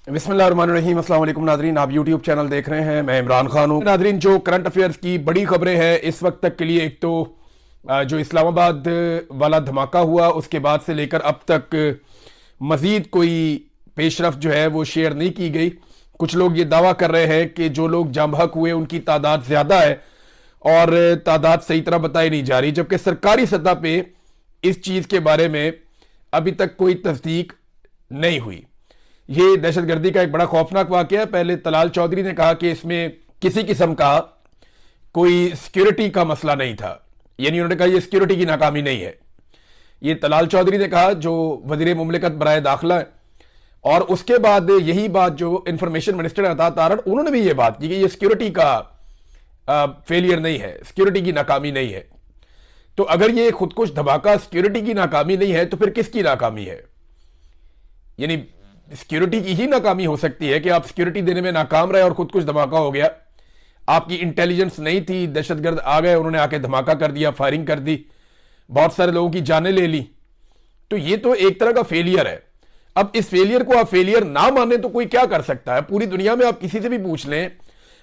बिस्मिल्लाहिर्रहमानिर्रहीम। अस्सलाम वालेकुम नाजरीन, आप यूट्यूब चैनल देख रहे हैं, मैं इमरान खान हूँ। नाजरीन, जो करंट अफेयर्स की बड़ी खबरें हैं इस वक्त तक के लिए, एक तो जो इस्लामाबाद वाला धमाका हुआ उसके बाद से लेकर अब तक मजीद कोई पेशरफ जो है वो शेयर नहीं की गई। कुछ लोग ये दावा कर रहे हैं कि जो लोग जाम बहक हुए उनकी तादाद ज़्यादा है और तादाद सही तरह बताई नहीं जा रही, जबकि सरकारी सतह पे इस चीज़ के बारे में अभी तक कोई तस्दीक नहीं हुई। ये दहशतगर्दी का एक बड़ा खौफनाक वाक़या है। पहले तलाल चौधरी ने कहा कि इसमें किसी किस्म का कोई सिक्योरिटी का मसला नहीं था, यानी उन्होंने कहा ये सिक्योरिटी की नाकामी नहीं है। ये तलाल चौधरी ने कहा, जो वजीर मुमलिकत बराए दाखिला है। और उसके बाद यही बात जो इंफॉर्मेशन मिनिस्टर अता तारड़, उन्होंने भी ये बात की कि ये सिक्योरिटी का फेलियर नहीं है, सिक्योरिटी की नाकामी नहीं है। तो अगर ये खुदकुश धमाका सिक्योरिटी की नाकामी नहीं है तो फिर किसकी नाकामी है? यानी सिक्योरिटी की ही नाकामी हो सकती है कि आप सिक्योरिटी देने में नाकाम रहे और खुद कुछ धमाका हो गया। आपकी इंटेलिजेंस नहीं थी, दहशतगर्द आ गए, उन्होंने आके धमाका कर दिया, फायरिंग कर दी, बहुत सारे लोगों की जानें ले ली। तो ये तो एक तरह का फेलियर है। अब इस फेलियर को आप फेलियर ना माने तो कोई क्या कर सकता है? पूरी दुनिया में आप किसी से भी पूछ लें,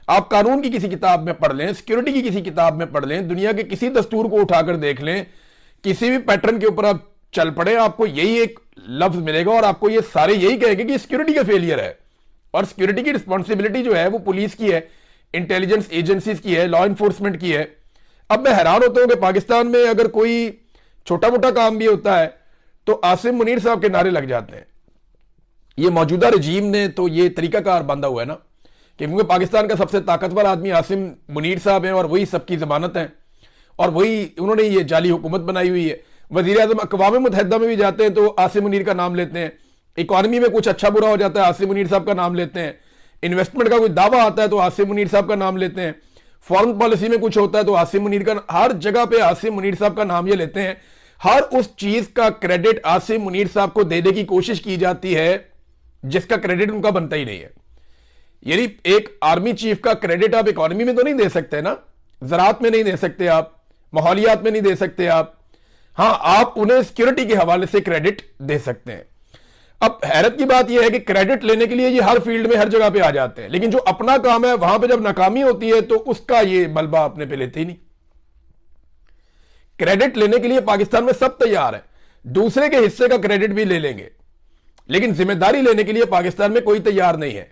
आप कानून की किसी किताब में पढ़ लें, सिक्योरिटी की किसी किताब में पढ़ लें, दुनिया के किसी दस्तूर को उठाकर देख लें, किसी भी पैटर्न के ऊपर आप चल पड़े, आपको यही एक लफ्ज मिलेगा और आपको ये सारे यही कहेंगे कि सिक्योरिटी का फेलियर है। और सिक्योरिटी की रिस्पॉन्सिबिलिटी जो है वो पुलिस की है, इंटेलिजेंस एजेंसीज की है, लॉ इन्फोर्समेंट की है। अब मैं हैरान होता हूं कि पाकिस्तान में अगर कोई छोटा मोटा काम भी होता है तो आसिम मुनीर साहब के नारे लग जाते हैं। ये मौजूदा रजीम ने तो ये तरीकाकार बांधा हुआ है ना, कि क्योंकि पाकिस्तान का सबसे ताकतवर आदमी आसिम मुनीर साहब हैं और वही सबकी जमानत है और वही उन्होंने ये जाली हुकूमत बनाई हुई है। वजीर आजम अक़वाम मुत्तहिदा में भी जाते हैं तो आसिम मुनीर का नाम लेते हैं। इकॉनमी में कुछ अच्छा बुरा हो जाता है, आसिम मुनीर साहब का नाम लेते हैं। इन्वेस्टमेंट का कोई दावा आता है तो आसिम मुनीर साहब का नाम लेते हैं। फॉरेन पॉलिसी में कुछ होता है तो आसिम मुनीर का, हर जगह पे आसिम मुनीर साहब का नाम ये लेते हैं। हर उस चीज का क्रेडिट आसिम मुनीर साहब को देने की कोशिश की जाती है जिसका क्रेडिट उनका बनता ही नहीं है। यानी एक आर्मी चीफ का क्रेडिट आप इकॉनमी में तो नहीं दे सकते ना, ज़राअत में नहीं दे सकते आप, माहौलियात में नहीं दे सकते आप। हाँ, आप उन्हें सिक्योरिटी के हवाले से क्रेडिट दे सकते हैं। अब हैरत की बात यह है कि क्रेडिट लेने के लिए ये हर फील्ड में हर जगह पे आ जाते हैं, लेकिन जो अपना काम है वहां पे जब नाकामी होती है तो उसका ये बलबा अपने पे लेते ही नहीं। क्रेडिट लेने के लिए पाकिस्तान में सब तैयार है, दूसरे के हिस्से का क्रेडिट भी ले लेंगे, लेकिन जिम्मेदारी लेने के लिए पाकिस्तान में कोई तैयार नहीं है।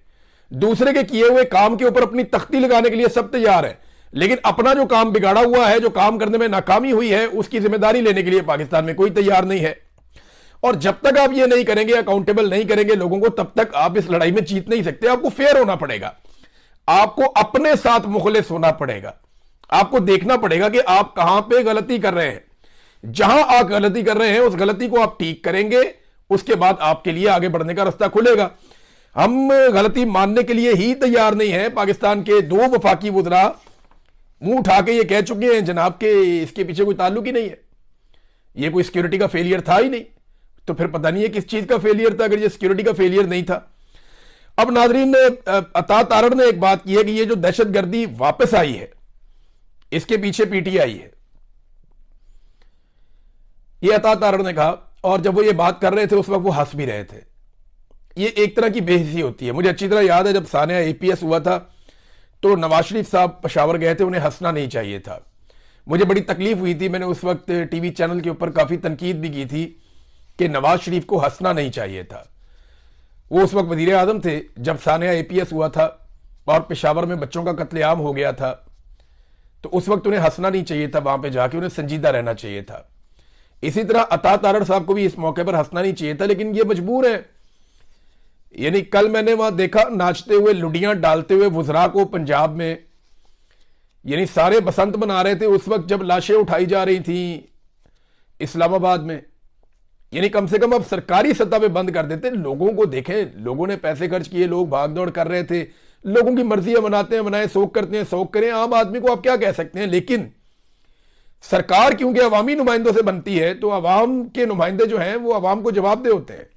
दूसरे के किए हुए काम के ऊपर अपनी तख्ती लगाने के लिए सब तैयार है, लेकिन अपना जो काम बिगाड़ा हुआ है, जो काम करने में नाकामी हुई है, उसकी जिम्मेदारी लेने के लिए पाकिस्तान में कोई तैयार नहीं है। और जब तक आप ये नहीं करेंगे, अकाउंटेबल नहीं करेंगे लोगों को, तब तक आप इस लड़ाई में जीत नहीं सकते। आपको फेयर होना पड़ेगा, आपको अपने साथ मुखलिस होना पड़ेगा, आपको देखना पड़ेगा कि आप कहां पे गलती कर रहे हैं। जहां आप गलती कर रहे हैं उस गलती को आप ठीक करेंगे, उसके बाद आपके लिए आगे बढ़ने का रास्ता खुलेगा। हम गलती मानने के लिए ही तैयार नहीं है। पाकिस्तान के दो वफाकी वुज़रा मुंह उठा के ये कह चुके हैं जनाब के इसके पीछे कोई ताल्लुक ही नहीं है, ये कोई सिक्योरिटी का फेलियर था ही नहीं। तो फिर पता नहीं है किस चीज का फेलियर था अगर ये सिक्योरिटी का फेलियर नहीं था। अब नाजरीन, अता तारड़ ने एक बात की है कि ये जो दहशतगर्दी वापस आई है इसके पीछे पीटीआई है, ये अता तारड़ ने कहा। और जब वो ये बात कर रहे थे उस वक्त वो हंस भी रहे थे। ये एक तरह की बेइज्जती होती है। मुझे अच्छी तरह याद है जब सानिया एपीएस हुआ था तो नवाज शरीफ साहब पेशावर गए थे, उन्हें हंसना नहीं चाहिए था। मुझे बड़ी तकलीफ हुई थी, मैंने उस वक्त टीवी चैनल के ऊपर काफ़ी तनकीद भी की थी कि नवाज शरीफ को हंसना नहीं चाहिए था। वो उस वक्त वजीर आजम थे जब सानिया एपीएस हुआ था और पेशावर में बच्चों का कत्लेआम हो गया था, तो उस वक्त उन्हें हंसना नहीं चाहिए था, वहां पर जाके उन्हें संजीदा रहना चाहिए था। इसी तरह अता तारड़ साहब को भी इस मौके पर हंसना नहीं चाहिए था, लेकिन ये मजबूर है। यानी कल मैंने वहां देखा नाचते हुए, लुडियां डालते हुए वुज़रा को पंजाब में, यानी सारे बसंत मना रहे थे उस वक्त जब लाशें उठाई जा रही थी इस्लामाबाद में। यानी कम से कम अब सरकारी सत्ता पे बंद कर देते। लोगों को देखें, लोगों ने पैसे खर्च किए, लोग भाग दौड़ कर रहे थे, लोगों की मर्जी है, मनाते हैं मनाए, शौक करते हैं शौक करें, आम आदमी को आप क्या कह सकते हैं। लेकिन सरकार क्योंकि अवामी नुमाइंदों से बनती है तो अवाम के नुमाइंदे जो हैं वो अवाम को जवाबदेह होते हैं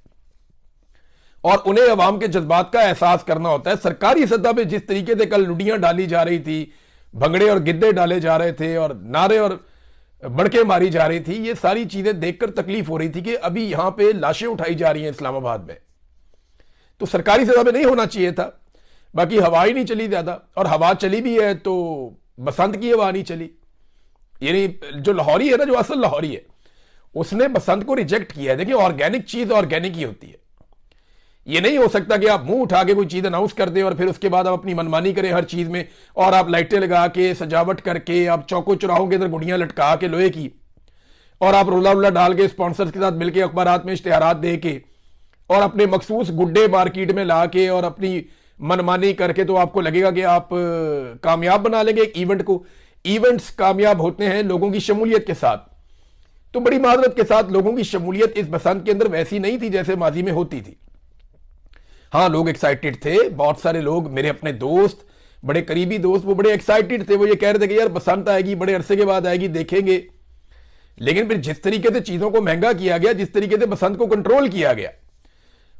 और उन्हें अवाम के जज्बात का एहसास करना होता है। सरकारी सतह पे जिस तरीके से कल लुडियां डाली जा रही थी, भंगड़े और गिद्दे डाले जा रहे थे और नारे और बड़के मारी जा रही थी, ये सारी चीजें देखकर तकलीफ हो रही थी कि अभी यहां पे लाशें उठाई जा रही हैं इस्लामाबाद में। तो सरकारी सजा में नहीं होना चाहिए था। बाकी हवा ही नहीं चली ज्यादा, और हवा चली भी है तो बसंत की हवा नहीं चली। यानी जो लाहौरी है ना, जो असल लाहौरी है, उसने बसंत को रिजेक्ट किया है। देखिए, ऑर्गेनिक चीज ऑर्गेनिक ही होती है। ये नहीं हो सकता कि आप मुंह उठा के कोई चीज अनाउंस कर दें और फिर उसके बाद आप अपनी मनमानी करें हर चीज में, और आप लाइटें लगा के सजावट करके, आप चौकों चौराहों के अंदर गुड़ियां लटका के लोहे की, और आप रोला रोला डाल के स्पॉन्सर्स के साथ मिलकर अखबारात में इश्तिहारात दे के, और अपने मखसूस गुड्डे मार्केट में ला के और अपनी मनमानी करके, तो आपको लगेगा कि आप कामयाब बना लेंगे एक इवेंट को। इवेंट्स कामयाब होते हैं लोगों की शमूलियत के साथ। तो बड़ी माजरत के साथ लोगों की शमूलियत इस बसंत के अंदर वैसी नहीं थी जैसे माजी में होती थी। हाँ, लोग एक्साइटेड थे, बहुत सारे लोग, मेरे अपने दोस्त, बड़े करीबी दोस्त, वो बड़े एक्साइटेड थे। वो ये कह रहे थे कि यार बसंत आएगी, बड़े अरसे के बाद आएगी, देखेंगे। लेकिन फिर जिस तरीके से चीजों को महंगा किया गया, जिस तरीके से बसंत को कंट्रोल किया गया,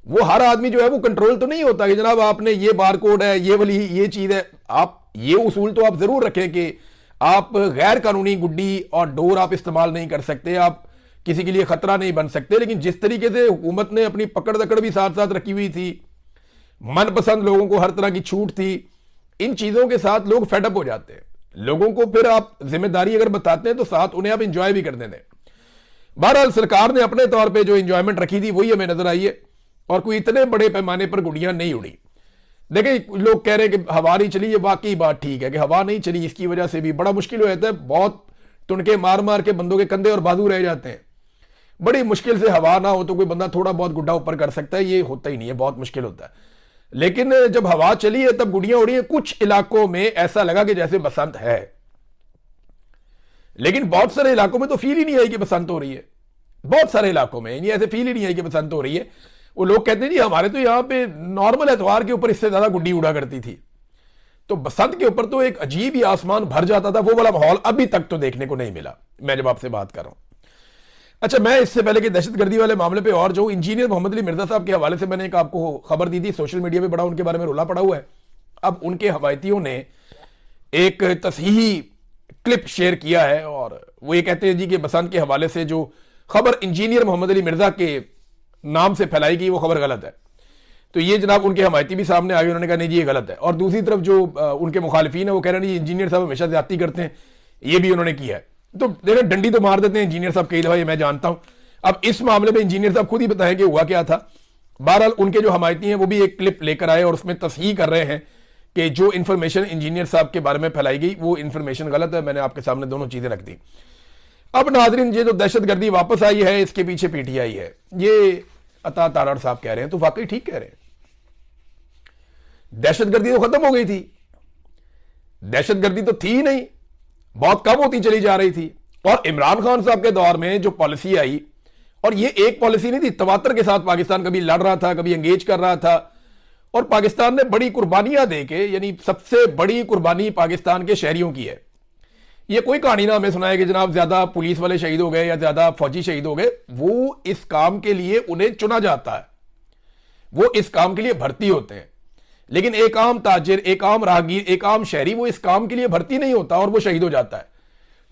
वो हर आदमी जो है वो कंट्रोल तो नहीं होता कि जनाब आपने ये बार कोड है, ये वाली ये चीज है। आप ये उसूल तो आप जरूर रखें कि आप गैर कानूनी गुड्डी और डोर आप इस्तेमाल नहीं कर सकते, आप किसी के लिए खतरा नहीं बन सकते। लेकिन जिस तरीके से हुकूमत ने अपनी पकड़ दकड़ भी साथ साथ रखी हुई थी, मनपसंद लोगों को हर तरह की छूट थी, इन चीजों के साथ लोग फेडअप हो जाते हैं। लोगों को फिर आप जिम्मेदारी अगर बताते हैं तो साथ उन्हें आप इंजॉय भी करने दें। बहरहाल सरकार ने अपने तौर पे जो इंजॉयमेंट रखी थी वही हमें नजर आई है, और कोई इतने बड़े पैमाने पर गुड़ियां नहीं उड़ी। देखिए, लोग कह रहे हैं कि हवा नहीं चली, ये वाकई बात ठीक है कि हवा नहीं चली, इसकी वजह से भी बड़ा मुश्किल हो जाता है। बहुत तुनके मार मार के बंदों के कंधे और बाजू रह जाते हैं। बड़ी मुश्किल से हवा ना हो तो कोई बंदा थोड़ा बहुत गुड्डा ऊपर कर सकता है, ये होता ही नहीं है, बहुत मुश्किल होता है। लेकिन जब हवा चली है तब गुड़ियां उड़ी है। कुछ इलाकों में ऐसा लगा कि जैसे बसंत है, लेकिन बहुत सारे इलाकों में तो फील ही नहीं आई कि बसंत हो रही है। बहुत सारे इलाकों में ऐसे फील ही नहीं आई कि बसंत हो रही है। वो लोग कहते हैं जी हमारे तो यहां पे नॉर्मल एतवार के ऊपर इससे ज्यादा गुड्डी उड़ा करती थी। तो बसंत के ऊपर तो एक अजीब ही आसमान भर जाता था। वो वाला माहौल अभी तक तो देखने को नहीं मिला, मैं जब आपसे बात कर रहा हूं। अच्छा, मैं इससे पहले कि दहशतगर्दी वाले मामले पे और जो इंजीनियर मोहम्मद अली मिर्जा साहब के हवाले से मैंने एक आपको खबर दी थी, सोशल मीडिया पे बड़ा उनके बारे में रोला पड़ा हुआ है। अब उनके हवायतियों ने एक तस्हीही क्लिप शेयर किया है और वो ये कहते हैं जी कि बसंत के हवाले से जो खबर इंजीनियर मोहम्मद अली मिर्जा के नाम से फैलाई गई वो खबर गलत है। तो ये जनाब उनके हमायती भी सामने आ गए, उन्होंने कहा नहीं जी ये गलत है। और दूसरी तरफ जो उनके मुखालिफिन है वो कह रहे हैं इंजीनियर साहब हमेशा ज्यादती करते हैं, ये भी उन्होंने किया है। तो देखो, डंडी तो मार देते हैं इंजीनियर साहब कई दफा, ये मैं जानता हूं। अब इस मामले में इंजीनियर साहब खुद ही बताएं कि हुआ क्या था। बहरहाल उनके जो हमायती हैं वो भी एक क्लिप लेकर आए और उसमें तस्हीह कर रहे हैं कि जो इंफॉर्मेशन इंजीनियर साहब के बारे में फैलाई गई वो इंफॉर्मेशन गलत है। मैंने आपके सामने दोनों चीजें रख दी। अब नाजरीन, ये जो दहशतगर्दी वापस आई है इसके पीछे पीटीआई है, ये अता तारड़ साहब कह रहे हैं, तो वाकई ठीक कह रहे हैं। दहशतगर्दी तो खत्म हो गई थी, दहशतगर्दी तो थी नहीं, बहुत कम होती चली जा रही थी। और इमरान खान साहब के दौर में जो पॉलिसी आई, और ये एक पॉलिसी नहीं थी, तवातर के साथ पाकिस्तान कभी लड़ रहा था, कभी एंगेज कर रहा था, और पाकिस्तान ने बड़ी कुर्बानियां देके, यानी सबसे बड़ी कुर्बानी पाकिस्तान के शहरियों की है। ये कोई कहानी ना हमें सुनाए कि जनाब ज्यादा पुलिस वाले शहीद हो गए या ज्यादा फौजी शहीद हो गए। वो इस काम के लिए उन्हें चुना जाता है, वो इस काम के लिए भर्ती होते हैं। लेकिन एक आम ताजिर, एक आम राहगीर, एक आम शहरी वो इस काम के लिए भर्ती नहीं होता और वो शहीद हो जाता है।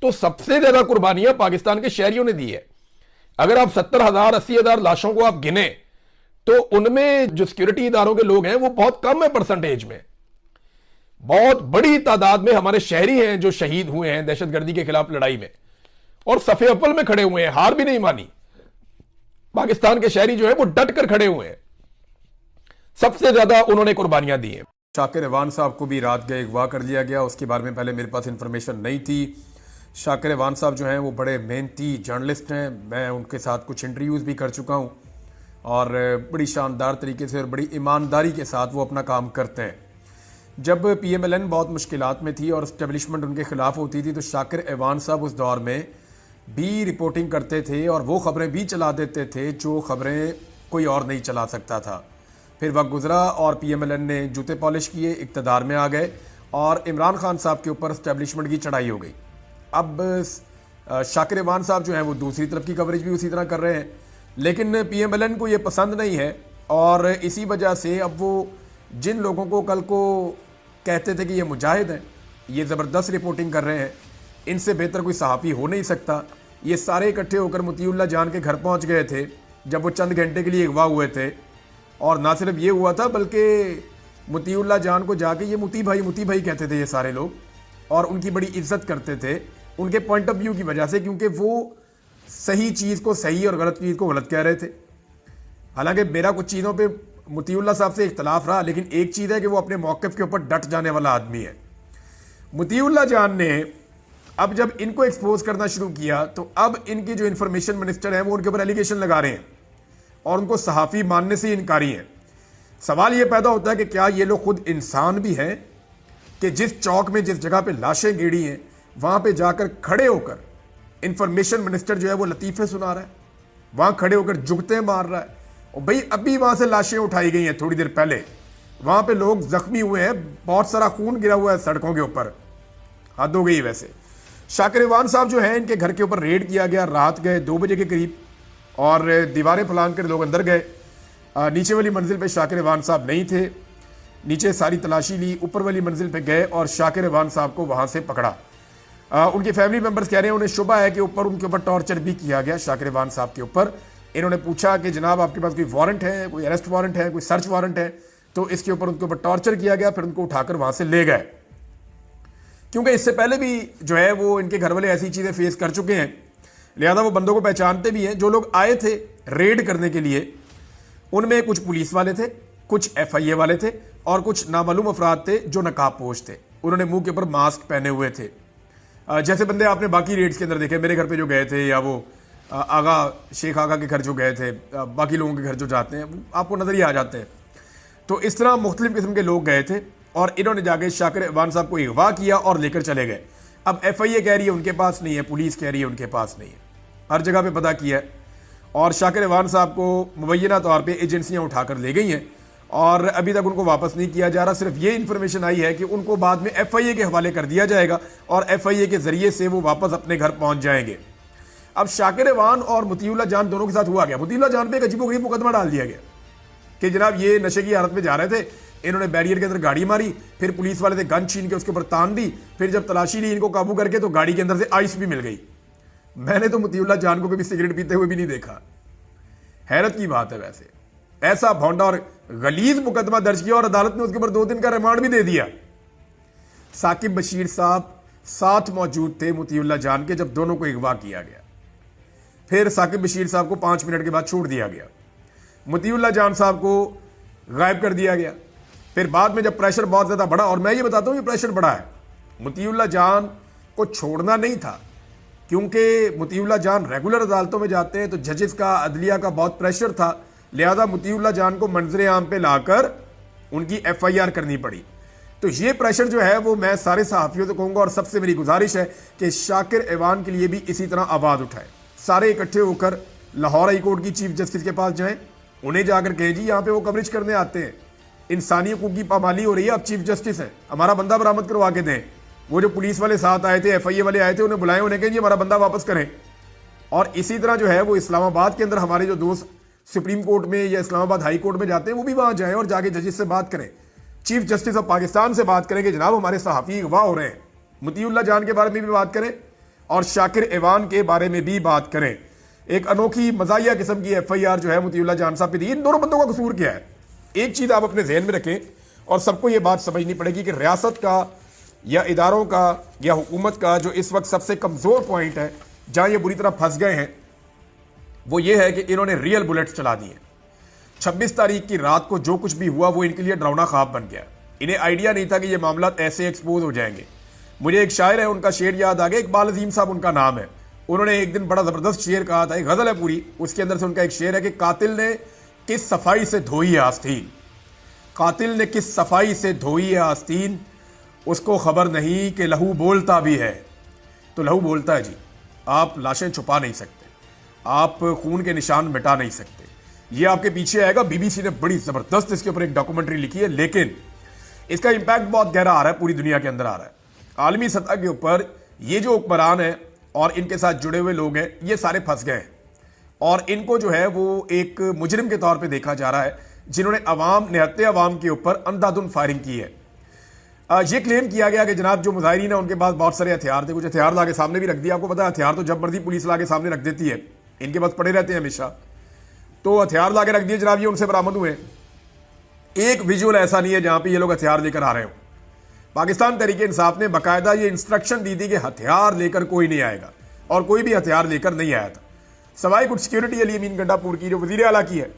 तो सबसे ज्यादा कुर्बानियां पाकिस्तान के शहरियों ने दी है। अगर आप 70,000 80,000 लाशों को आप गिने तो उनमें जो सिक्योरिटी इदारों के लोग हैं वो बहुत कम है परसेंटेज में। बहुत बड़ी तादाद में हमारे शहरी हैं जो शहीद हुए हैं दहशतगर्दी के खिलाफ लड़ाई में, और सफे अव्वल में खड़े हुए हैं, हार भी नहीं मानी। पाकिस्तान के शहरी जो है वो डट कर खड़े हुए हैं, सबसे ज्यादा उन्होंने कुर्बानियां दी हैं। शाकिर अवान साहब को भी रात गए अगवा कर लिया गया, उसके बारे में पहले मेरे पास इंफॉर्मेशन नहीं थी। शाकिर अवान साहब जो हैं वो बड़े मेहनती जर्नलिस्ट हैं, मैं उनके साथ कुछ इंटरव्यूज़ भी कर चुका हूँ और बड़ी शानदार तरीके से और बड़ी ईमानदारी के साथ वो अपना काम करते हैं। जब PMLN बहुत मुश्किलात में थी और इस्टेब्लिशमेंट उनके खिलाफ होती थी तो शाकिर अवान साहब उस दौर में भी रिपोर्टिंग करते थे और वो खबरें भी चला देते थे जो खबरें कोई और नहीं चला सकता था। फिर वक्त गुजरा और PMLN ने जूते पॉलिश किए, इक़्तिदार में आ गए और इमरान खान साहब के ऊपर इस्टेब्लिशमेंट की चढ़ाई हो गई। अब शाकिर अवान साहब जो हैं वो दूसरी तरफ की कवरेज भी उसी तरह कर रहे हैं, लेकिन PMLN को ये पसंद नहीं है और इसी वजह से अब वो जिन लोगों को कल को कहते थे कि ये मुजाहिद हैं, ये ज़बरदस्त रिपोर्टिंग कर रहे हैं, इनसे बेहतर कोई सहाफ़ी हो नहीं सकता, ये सारे इकट्ठे होकर मुतीउल्लाह जान के घर पहुंच गए थे जब वो चंद घंटे के लिए अगवा हुए थे। और ना सिर्फ ये हुआ था बल्कि मुतीउल्लाह जान को जाके ये मुती भाई कहते थे ये सारे लोग, और उनकी बड़ी इज्जत करते थे उनके पॉइंट ऑफ व्यू की वजह से, क्योंकि वो सही चीज़ को सही और गलत चीज़ को गलत कह रहे थे। हालांकि मेरा कुछ चीज़ों पे मुतीउल्लाह साहब से इख्तलाफ रहा, लेकिन एक चीज़ है कि वो अपने मौक़िफ़ के ऊपर डट जाने वाला आदमी है। मुतीउल्लाह जान ने अब जब इनको एक्सपोज करना शुरू किया तो अब इनके जो इंफॉर्मेशन मिनिस्टर हैं वो उनके ऊपर एलिगेशन लगा रहे हैं और उनको सहाफ़ी मानने से इनकारी हैं। सवाल ये पैदा होता है कि क्या ये लोग खुद इंसान भी हैं कि जिस चौक में जिस जगह पे लाशें गिरी हैं वहां पे जाकर खड़े होकर इंफॉर्मेशन मिनिस्टर जो है वो लतीफ़े सुना रहा है, वहां खड़े होकर जुगते मार रहा है। और भाई अभी वहां से लाशें उठाई गई हैं थोड़ी देर पहले, वहां पे लोग जख्मी हुए हैं, बहुत सारा खून गिरा हुआ है सड़कों के ऊपर, हद हो गई। वैसे शाकिर इवान साहब जो हैं इनके घर के ऊपर रेड किया गया, रात गए 2 बजे के करीब, और दीवारें फलांग कर लोग अंदर गए। नीचे वाली मंजिल पे शाकिर इवान साहब नहीं थे, नीचे सारी तलाशी ली, ऊपर वाली मंजिल पे गए और शाकिर इवान साहब को वहां से पकड़ा। उनके फैमिली मेंबर्स कह रहे हैं उन्हें शुबा है कि ऊपर उनके ऊपर टॉर्चर भी किया गया शाकिर इवान साहब के ऊपर। इन्होंने पूछा कि जनाब आपके पास कोई वारंट है, कोई अरेस्ट वारंट है, कोई सर्च वारंट है, तो इसके ऊपर उनके ऊपर टॉर्चर किया गया, फिर उनको उठाकर वहां से ले गए। क्योंकि इससे पहले भी जो है वो इनके घर वाले ऐसी चीजें फेस कर चुके हैं, लिहाजा वो बंदों को पहचानते भी हैं। जो लोग आए थे रेड करने के लिए उनमें कुछ पुलिस वाले थे, कुछ FIA वाले थे और कुछ नामालूम अफराद थे जो नकाबपोश थे। उन्होंने मुंह के ऊपर मास्क पहने हुए थे, जैसे बंदे आपने बाकी रेड्स के अंदर देखे, मेरे घर पे जो गए थे या वो आगा शेख आगा के घर जो गए थे, बाकी लोगों के घर जो जाते हैं आपको नजर ही आ जाते हैं। तो इस तरह मुख्तलिफ किस्म के लोग गए थे और इन्होंने जाके शाकिर इवान साहब को अगवा किया और लेकर चले गए। अब FIA कह रही है उनके पास नहीं है, पुलिस कह रही है उनके पास नहीं है, हर जगह पे पता किया है और शाकिर इवान साहब को मुबैना तौर पे एजेंसियां उठाकर ले गई हैं और अभी तक उनको वापस नहीं किया जा रहा। सिर्फ ये इन्फॉर्मेशन आई है कि उनको बाद में FIA के हवाले कर दिया जाएगा और FIA के जरिए से वो वापस अपने घर पहुंच जाएंगे। अब शाकिर इवान और मुतीउल्लाह जान दोनों के साथ हुआ गया, मुतीउल्लाह जान पे एक अजीबोगरीब मुकदमा डाल दिया गया कि जनाब ये नशे की हालत में जा रहे थे, इन्होंने बैरियर के अंदर गाड़ी मारी, फिर पुलिस वाले थे गन छीन के उसके ऊपर तान दी, फिर जब तलाशी ली इनको काबू करके तो गाड़ी के अंदर से आइस भी मिल गई। मैंने तो मुतीउल्लाह जान को कभी सिगरेट पीते हुए भी नहीं देखा। हैरत की बात है। वैसे ऐसा भौंडा और गलीज मुकदमा दर्ज किया और अदालत ने उसके ऊपर 2 दिन का रिमांड भी दे दिया। साकिब बशीर साहब साथ मौजूद थे मुतीउल्लाह जान के जब दोनों को अगवा किया गया, फिर साकिब बशीर साहब को 5 मिनट के बाद छोड़ दिया गया, मुतीउल्लाह जान साहब को गायब कर दिया गया। फिर बाद में जब प्रेशर बहुत ज्यादा बढ़ा, और मैं ये बताता हूं ये प्रेशर बढ़ा है, मुतीउल्लाह जान को छोड़ना नहीं था क्योंकि मुतीउल्लाह जान रेगुलर अदालतों में जाते हैं तो जजेस का अदलिया का बहुत प्रेशर था, लिहाजा मुतीउल्लाह जान को मंजरे आम पे लाकर उनकी FIR करनी पड़ी। तो ये प्रेशर जो है वो मैं सारे सहाफियों से कहूंगा और सबसे मेरी गुजारिश है कि शाकिर इवान के लिए भी इसी तरह आवाज उठाए, सारे इकट्ठे होकर लाहौर हाई कोर्ट की चीफ जस्टिस के पास जाएं, उन्हें जाकर कहें जी यहाँ पे वो कवरेज करने आते हैं, इंसानी हकूक की पामाली हो रही है, आप चीफ जस्टिस हैं, हमारा बंदा बरामद करवा के दें। वो जो पुलिस वाले साथ आए थे, FIA वाले आए थे, उन्हें बुलाएं, उन्हें कहें जी हमारा बंदा वापस करें। और इसी तरह जो है वो इस्लामाबाद के अंदर हमारे जो दोस्त सुप्रीम कोर्ट में या इस्लामाबाद हाई कोर्ट में जाते हैं वो भी वहां जाएं और जाके जजेस से बात करें, चीफ जस्टिस ऑफ पाकिस्तान से बात करें कि जनाब हमारे सहाफी अगवा हो रहे हैं, मुतीउल्लाह जान के बारे में भी बात करें और शाकिर इवान के बारे में भी बात करें। एक अनोखी मजाहिया किस्म की FIR जो है मुतीउल्लाह जान साहब पे दी। इन दोनों बंदों का कसूर क्या है? एक चीज आप अपने जहन में रखें और सबको यह बात समझनी पड़ेगी कि रियासत का या इदारों का या हुकूमत का जो इस वक्त सबसे कमजोर पॉइंट है जहां ये बुरी तरह फंस गए हैं वो ये है कि इन्होंने रियल बुलेट्स चला दी हैं। 26 तारीख की रात को जो कुछ भी हुआ वो इनके लिए डरावना ख्वाब बन गया। इन्हें आइडिया नहीं था कि ये मामला ऐसे एक्सपोज हो जाएंगे। मुझे एक शायर है उनका शेर याद आ गया, इकबाल अजीम साहब उनका नाम है। उन्होंने एक दिन बड़ा जबरदस्त शेर कहा था, एक गजल है पूरी, उसके अंदर से उनका एक शेर है कि कातिल ने किस सफाई से धोई है आस्तीन, कातिल ने किस सफाई से धोई है आस्तीन, उसको खबर नहीं कि लहू बोलता भी है। तो लहू बोलता है जी, आप लाशें छुपा नहीं सकते, आप खून के निशान मिटा नहीं सकते। ये आपके पीछे आएगा। BBC ने बड़ी जबरदस्त इसके ऊपर एक डॉक्यूमेंट्री लिखी है, लेकिन इसका इंपैक्ट बहुत गहरा आ रहा है, पूरी दुनिया के अंदर आ रहा है। आलमी सतह के ऊपर ये जो हुक्मरान है और इनके साथ जुड़े हुए लोग हैं ये सारे फंस गए हैं और इनको जो है वो एक मुजरिम के तौर पे देखा जा रहा है जिन्होंने निहत्ते अवाम के ऊपर अंधाधुंध फायरिंग की है। ये क्लेम किया गया कि जनाब जो मुजाहिरीन है उनके पास बहुत सारे हथियार थे, कुछ हथियार लाके सामने भी रख दिया। आपको पता है हथियार तो जब मर्जी पुलिस लाके सामने रख देती है, इनके पास पड़े रहते हैं हमेशा। तो हथियार लाके रख दिए जनाब, ये उनसे बरामद हुए। एक विजुअल ऐसा नहीं है जहां पे ये लोग हथियार लेकर आ रहे हो। पाकिस्तान तहरीक इंसाफ ने बाकायदा ये इंस्ट्रक्शन दी थी कि हथियार लेकर कोई नहीं आएगा, और कोई भी हथियार लेकर नहीं आया था, सवाई कुछ सिक्योरिटी अली अमीन गंडापुर की जो वजीर आला की है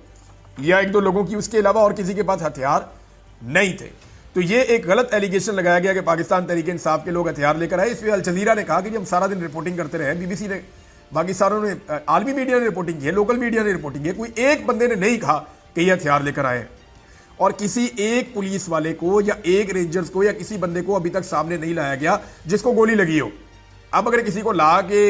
या एक दो लोगों की, उसके अलावा और किसी के पास हथियार नहीं थे। तो ये एक गलत एलिगेशन लगाया गया कि पाकिस्तान तहरीक इंसाफ के लोग हथियार लेकर आए। इसमें अल जजीरा ने कहा कि हम सारा दिन रिपोर्टिंग करते रहे, बीबीसी ने, बाकी सारों ने, आलमी मीडिया ने रिपोर्टिंग की है, लोकल मीडिया ने रिपोर्टिंग की है, कोई एक बंदे ने नहीं कहा कि ये हथियार लेकर आए हैं। और किसी एक पुलिस वाले को या एक रेंजर्स को या किसी बंदे को अभी तक सामने नहीं लाया गया जिसको गोली लगी हो। अब अगर किसी को ला के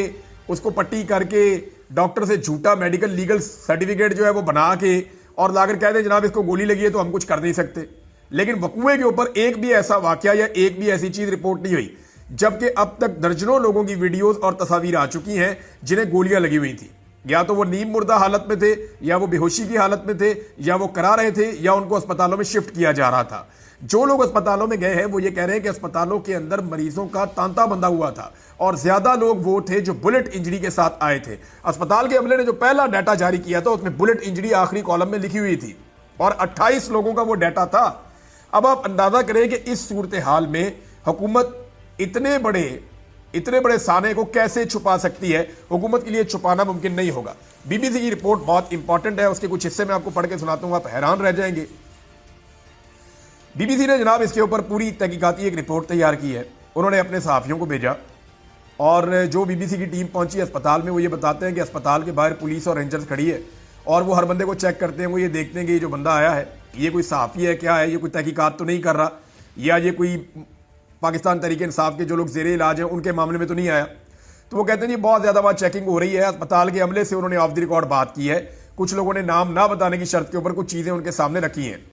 उसको पट्टी करके डॉक्टर से झूठा मेडिकल लीगल सर्टिफिकेट जो है वो बना के और लाकर कह दे जनाब इसको गोली लगी है, तो हम कुछ कर नहीं सकते। लेकिन वकूए के ऊपर एक भी ऐसा वाकया या एक भी ऐसी चीज रिपोर्ट नहीं हुई, जबकि अब तक दर्जनों लोगों की वीडियोस और तस्वीर आ चुकी हैं जिन्हें गोलियां लगी हुई थी। या तो वो नीम मुर्दा हालत में थे, या वो बेहोशी की हालत में थे, या वो करा रहे थे, या उनको अस्पतालों में शिफ्ट किया जा रहा था। जो लोग अस्पतालों में गए हैं वो ये कह रहे हैं कि अस्पतालों के अंदर मरीजों का तांता बंधा हुआ था, और ज्यादा लोग वो थे जो बुलेट इंजरी के साथ आए थे। अस्पताल के अमले ने जो पहला डाटा जारी किया था उसमें बुलेट इंजरी आखिरी कॉलम में लिखी हुई थी, और 28 लोगों का वो डाटा था। अब आप अंदाजा करें कि इस सूरत हाल में हुकूमत इतने बड़े साने को कैसे छुपा सकती है। हुकूमत के लिए छुपाना मुमकिन नहीं होगा। बीबीसी की रिपोर्ट बहुत इंपॉर्टेंट है, उसके कुछ हिस्से मैं आपको पढ़ के सुनाता हूं, आप हैरान रह जाएंगे। बीबीसी ने जनाब इसके ऊपर पूरी तहकीकाती एक रिपोर्ट तैयार की है। उन्होंने अपने सहाफियों को भेजा, और जो बीबीसी की टीम पहुंची अस्पताल में, वो ये बताते हैं कि अस्पताल के बाहर पुलिस और रेंजर्स खड़ी है, और वो हर बंदे को चेक करते हैं। वो ये देखते हैं कि ये जो बंदा आया है ये कोई सहाफी है क्या है, ये कोई तहकीकात तो नहीं कर रहा, या ये कोई पाकिस्तान तहरीक इंसाफ के जो लोग ज़ेरे इलाज हैं उनके मामले में तो नहीं आया। तो वो कहते हैं जी बहुत ज़्यादा वहाँ चेकिंग हो रही है। अस्पताल के अमले से उन्होंने ऑफ द रिकॉर्ड बात की है, कुछ लोगों ने नाम ना बताने की शर्त के ऊपर कुछ चीज़ें उनके सामने रखी हैं।